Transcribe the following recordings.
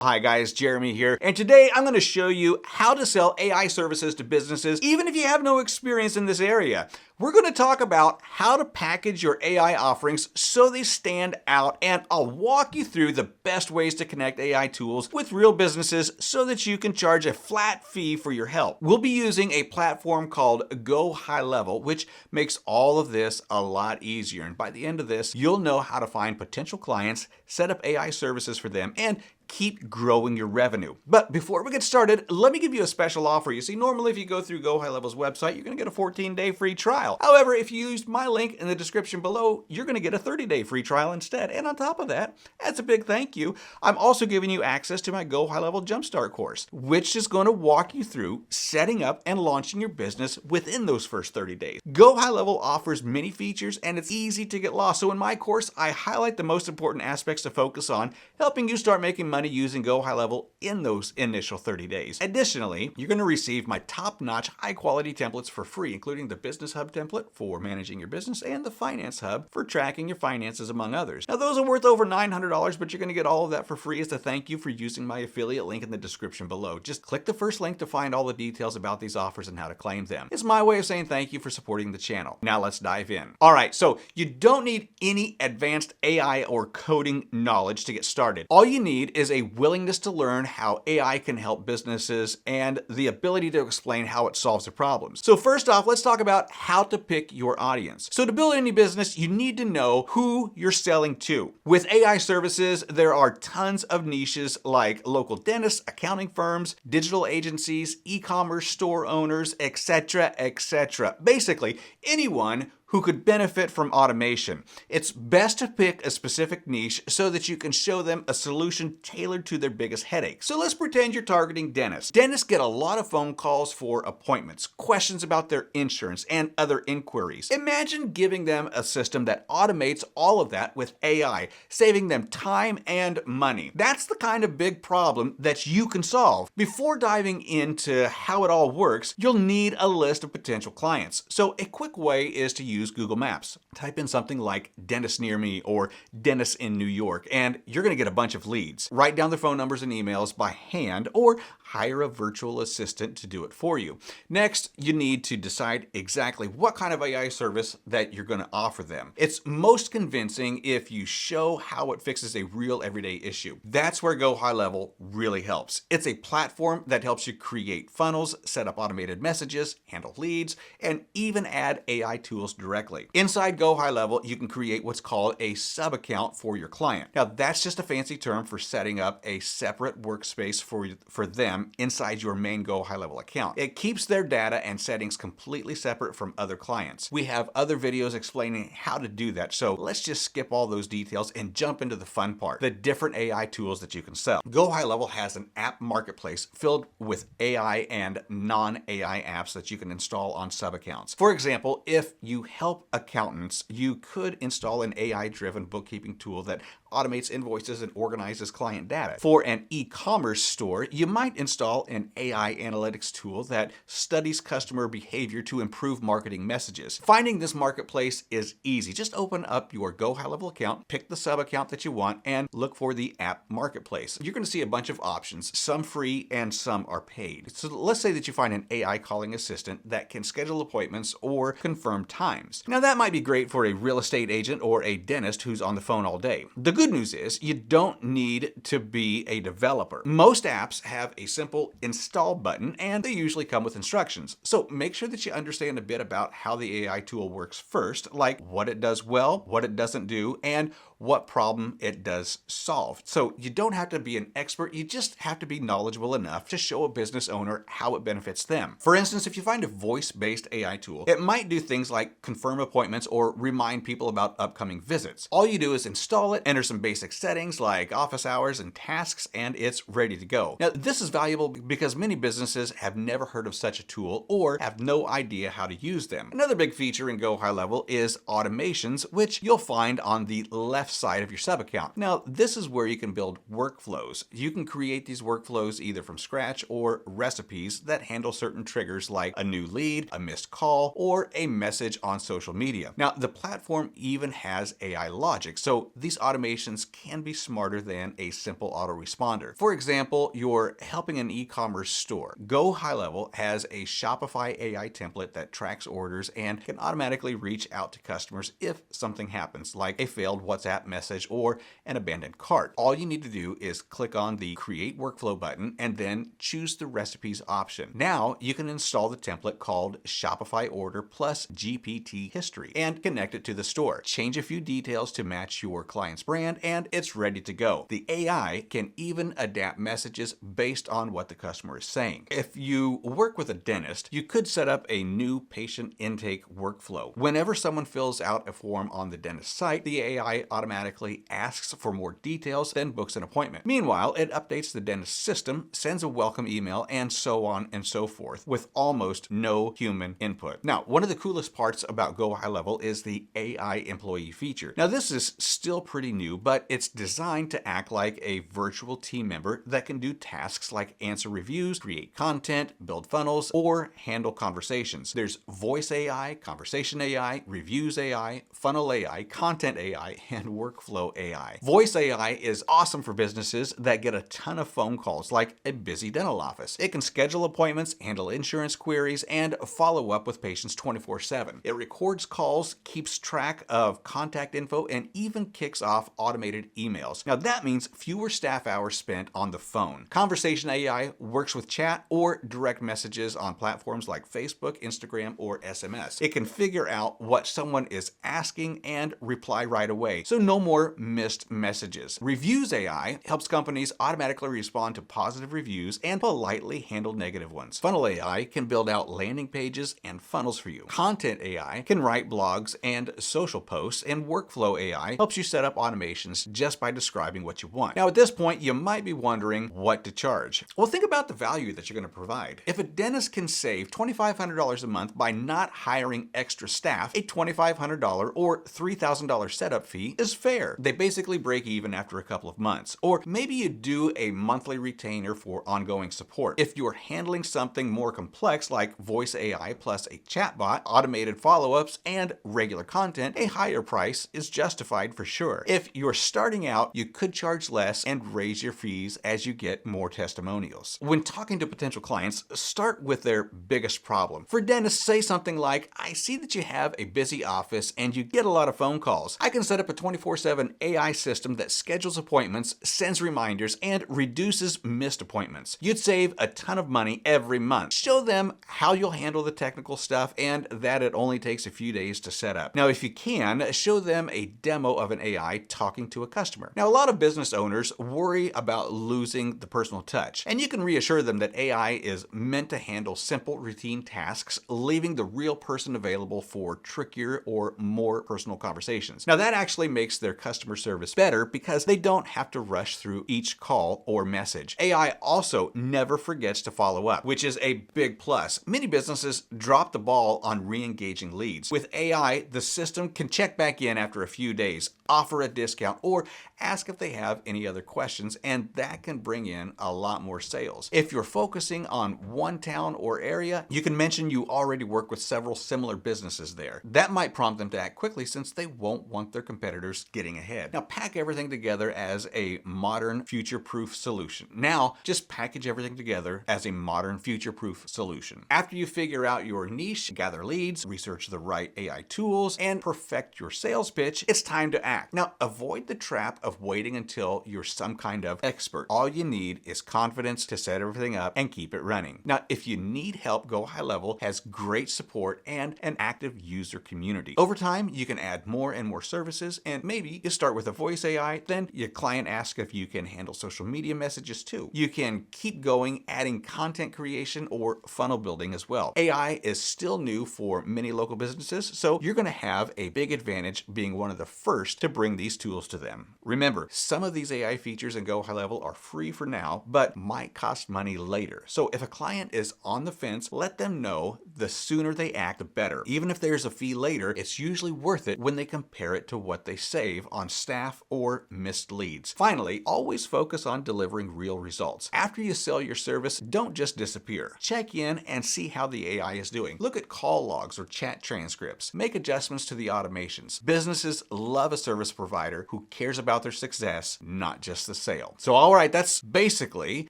Hi guys, Jeremy here, and today I'm going to show you how to sell AI services to businesses even if you have no experience in this area. We're going to talk about how to package your AI offerings so they stand out, and I'll walk you through the best ways to connect AI tools with real businesses so that you can charge a flat fee for your help. We'll be using a platform called Go High Level, which makes all of this a lot easier, and by the end of this, you'll know how to find potential clients, set up AI services for them, and keep growing your revenue. But before we get started, let me give you a special offer. You see, normally if you go through Go High Level's website, you're going to get a 14-day free trial. However, if you used my link in the description below, you're going to get a 30-day free trial instead. And on top of that, as a big thank you, I'm also giving you access to my Go High Level Jumpstart course, which is going to walk you through setting up and launching your business within those first 30 days. Go High Level offers many features and it's easy to get lost. So in my course, I highlight the most important aspects to focus on, helping you start making money using Go High Level in those initial 30 days. Additionally, you're going to receive my top-notch, high-quality templates for free, including the Business Hub template for managing your business and the Finance Hub for tracking your finances, among others. Now, those are worth over $900, but you're going to get all of that for free as a thank you for using my affiliate link in the description below. Just click the first link to find all the details about these offers and how to claim them. It's my way of saying thank you for supporting the channel. Now, let's dive in. All right, so you don't need any advanced AI or coding knowledge to get started. All you need is a willingness to learn how AI can help businesses and the ability to explain how it solves the problems. So first off, let's talk about how to pick your audience. So to build any business, you need to know who you're selling to. With AI services, there are tons of niches like local dentists, accounting firms, digital agencies, e-commerce store owners, etc., etc. Basically, anyone who could benefit from automation. It's best to pick a specific niche so that you can show them a solution tailored to their biggest headache. So let's pretend you're targeting dentists. Dentists get a lot of phone calls for appointments, questions about their insurance, and other inquiries. Imagine giving them a system that automates all of that with AI, saving them time and money. That's the kind of big problem that you can solve. Before diving into how it all works, you'll need a list of potential clients. So a quick way is to use Google Maps. Type in something like dentist near me or dentist in New York, and you're going to get a bunch of leads. Write down their phone numbers and emails by hand or hire a virtual assistant to do it for you. Next, you need to decide exactly what kind of AI service that you're going to offer them. It's most convincing if you show how it fixes a real everyday issue. That's where Go High Level really helps. It's a platform that helps you create funnels, set up automated messages, handle leads, and even add AI tools directly. Inside Go High Level, you can create what's called a sub-account for your client. Now, that's just a fancy term for setting up a separate workspace for them inside your main Go High Level account. It keeps their data and settings completely separate from other clients. We have other videos explaining how to do that, so let's just skip all those details and jump into the fun part, the different AI tools that you can sell. Go High Level has an app marketplace filled with AI and non-AI apps that you can install on sub-accounts. For example, if you help accountants, you could install an AI-driven bookkeeping tool that automates invoices and organizes client data. For an e-commerce store, you might install an AI analytics tool that studies customer behavior to improve marketing messages. Finding this marketplace is easy. Just open up your Go High Level account, pick the sub-account that you want, and look for the app marketplace. You're going to see a bunch of options, some free and some are paid. So let's say that you find an AI calling assistant that can schedule appointments or confirm times. Now that might be great for a real estate agent or a dentist who's on the phone all day. The good news is you don't need to be a developer. Most apps have a simple install button and they usually come with instructions. So make sure that you understand a bit about how the AI tool works first, like what it does well, what it doesn't do, and what problem it does solve. So you don't have to be an expert, you just have to be knowledgeable enough to show a business owner how it benefits them. For instance, if you find a voice-based AI tool, it might do things like confirm appointments or remind people about upcoming visits. All you do is install it, enter some basic settings like office hours and tasks, and it's ready to go. Now, this is valuable because many businesses have never heard of such a tool or have no idea how to use them. Another big feature in Go High Level is automations, which you'll find on the left side of your sub account. Now, this is where you can build workflows. You can create these workflows either from scratch or recipes that handle certain triggers like a new lead, a missed call, or a message on social media. Now, the platform even has AI logic, so these automations automations can be smarter than a simple autoresponder. For example, you're helping an e-commerce store. Go High Level has a Shopify AI template that tracks orders and can automatically reach out to customers if something happens, like a failed WhatsApp message or an abandoned cart. All you need to do is click on the Create Workflow button and then choose the Recipes option. Now you can install the template called Shopify Order plus GPT History and connect it to the store. Change a few details to match your client's brand and it's ready to go. The AI can even adapt messages based on what the customer is saying. If you work with a dentist, you could set up a new patient intake workflow. Whenever someone fills out a form on the dentist site, the AI automatically asks for more details, then books an appointment. Meanwhile, it updates the dentist system, sends a welcome email, and so on and so forth, with almost no human input. Now, one of the coolest parts about Go High Level is the AI employee feature. Now, this is still pretty new, but it's designed to act like a virtual team member that can do tasks like answer reviews, create content, build funnels, or handle conversations. There's voice AI, conversation AI, reviews AI, funnel AI, content AI, and workflow AI. Voice AI is awesome for businesses that get a ton of phone calls, like a busy dental office. It can schedule appointments, handle insurance queries, and follow up with patients 24/7. It records calls, keeps track of contact info, and even kicks off automated emails. Now that means fewer staff hours spent on the phone. Conversation AI works with chat or direct messages on platforms like Facebook, Instagram, or SMS. It can figure out what someone is asking and reply right away, so no more missed messages. Reviews AI helps companies automatically respond to positive reviews and politely handle negative ones. Funnel AI can build out landing pages and funnels for you. Content AI can write blogs and social posts, and Workflow AI helps you set up automations just by describing what you want. Now, at this point, you might be wondering what to charge. Well, think about the value that you're going to provide. If a dentist can save $2,500 a month by not hiring extra staff, a $2,500 or $3,000 setup fee is fair. They basically break even after a couple of months. Or maybe you do a monthly retainer for ongoing support. If you're handling something more complex like voice AI plus a chatbot, automated follow-ups, and regular content, a higher price is justified for sure. If you're starting out, you could charge less and raise your fees as you get more testimonials. When talking to potential clients, start with their biggest problem. For dentists, say something like, I see that you have a busy office and you get a lot of phone calls. I can set up a 24/7 AI system that schedules appointments, sends reminders, and reduces missed appointments. You'd save a ton of money every month. Show them how you'll handle the technical stuff and that it only takes a few days to set up. Now, if you can, show them a demo of an AI talking to a customer. Now, a lot of business owners worry about losing the personal touch, and you can reassure them that AI is meant to handle simple routine tasks, leaving the real person available for trickier or more personal conversations. Now, that actually makes their customer service better because they don't have to rush through each call or message. AI also never forgets to follow up, which is a big plus. Many businesses drop the ball on re-engaging leads. With AI, the system can check back in after a few days, offer a discount, or ask if they have any other questions, and that can bring in a lot more sales. If you're focusing on one town or area, you can mention you already work with several similar businesses there. That might prompt them to act quickly since they won't want their competitors getting ahead. Now, pack everything together as a modern, future-proof solution. Now, just package everything together as a modern, future-proof solution. After you figure out your niche, gather leads, research the right AI tools, and perfect your sales pitch, it's time to act. Now, avoid the trap of waiting until you're some kind of expert. All you need is confidence to set everything up and keep it running. Now, if you need help, Go High Level has great support and an active user community. Over time, you can add more and more services, and maybe you start with a voice AI, then your client asks if you can handle social media messages too. You can keep going, adding content creation or funnel building as well. AI is still new for many local businesses, so you're going to have a big advantage being one of the first to bring these tools to them. Remember, some of these AI features in Go High Level are free for now, but might cost money later. So if a client is on the fence, let them know. The sooner they act, the better. Even if there's a fee later, it's usually worth it when they compare it to what they save on staff or missed leads. Finally, always focus on delivering real results. After you sell your service, don't just disappear. Check in and see how the AI is doing. Look at call logs or chat transcripts. Make adjustments to the automations. Businesses love a service provider who cares about their success, not just the sale. So all right, that's basically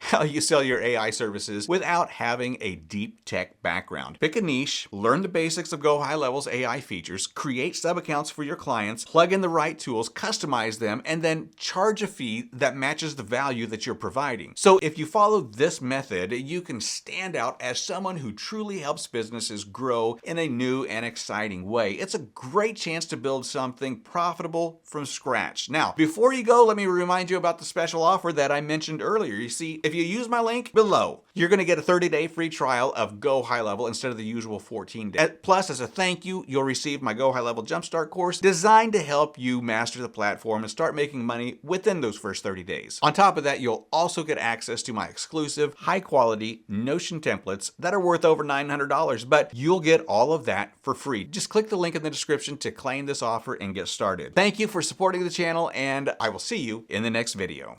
how you sell your AI services without having a deep tech background. Pick a niche, learn the basics of Go High Level's AI features, create sub-accounts for your clients, plug in the right tools, customize them, and then charge a fee that matches the value that you're providing. So if you follow this method, you can stand out as someone who truly helps businesses grow in a new and exciting way. It's a great chance to build something profitable from scratch. Now, before you go, let me remind you about the special offer that I mentioned earlier. You see, if you use my link below, you're going to get a 30-day free trial of Go High Level instead of the usual 14 days. Plus, as a thank you, you'll receive my Go High Level Jumpstart course designed to help you master the platform and start making money within those first 30 days. On top of that, you'll also get access to my exclusive, high-quality Notion templates that are worth over $900, but you'll get all of that for free. Just click the link in the description to claim this offer and get started. Thank you for supporting the channel, and I will see you in the next video.